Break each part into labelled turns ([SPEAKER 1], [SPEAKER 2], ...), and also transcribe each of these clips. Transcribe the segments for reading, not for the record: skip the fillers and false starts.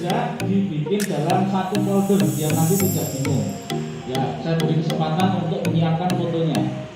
[SPEAKER 1] juga dibikin dalam satu folder biar nanti tidak bingung. Ya, saya beri kesempatan untuk menyiapkan fotonya.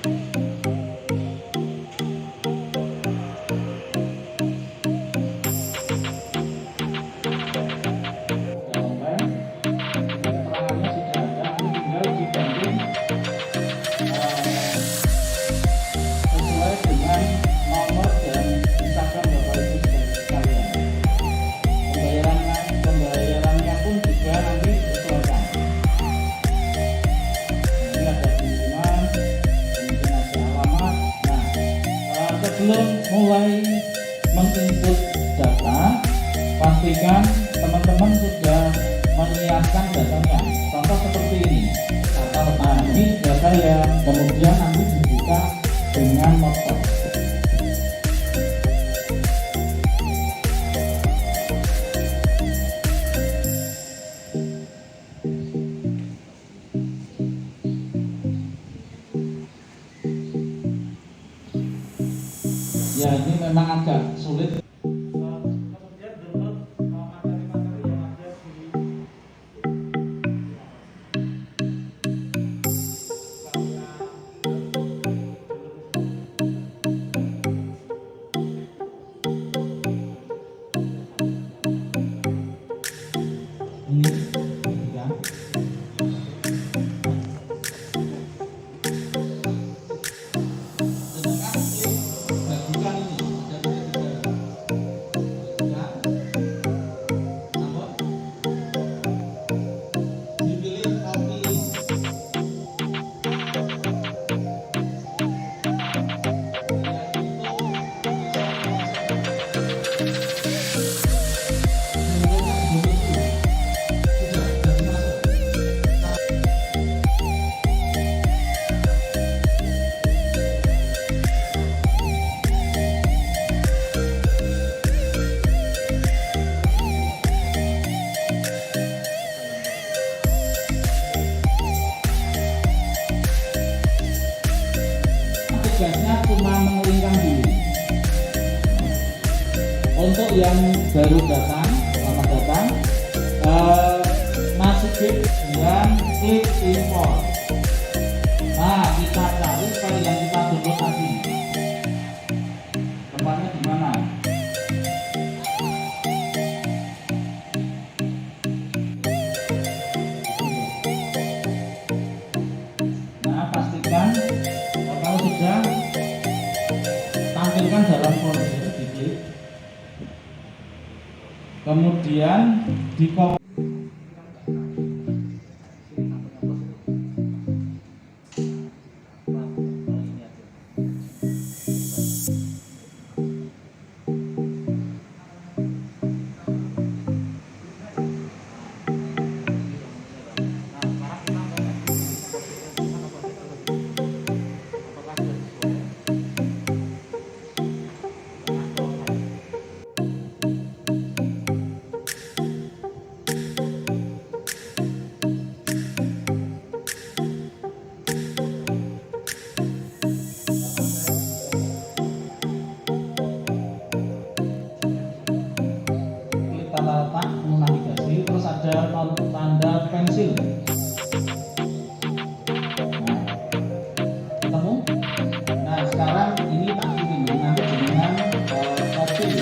[SPEAKER 1] Sebelum mulai menginput data, pastikan teman-teman sudah menyiapkan datanya. Contoh seperti ini. Nah, ini data yang kemudian nanti dibuka dengan motor. Ya, ini memang agak sulit. Kemudian download materi-materi yang ada di ini ya. Tugasnya cuma mengeringkan dulu. Untuk yang baru datang, selamat datang, masukin dan klik import. Nah, kita cari file yang kita download tadi. Tempatnya di mana? Nah, pastikan kalau sudah tampilkan dalam folder, diklik, kemudian di copy. Tata letak, menu navigasi, terus ada tanda pensil. Nah, ketemu? Nah, sekarang ini tak kirim nanti dengan copy.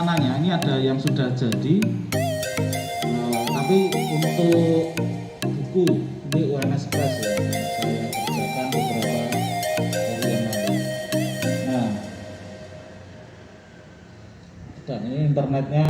[SPEAKER 1] pesanannya ini ada yang sudah jadi, tapi untuk buku ini UNS Press ya, saya kerjakan beberapa hari yang lalu. Nah, dan ini internetnya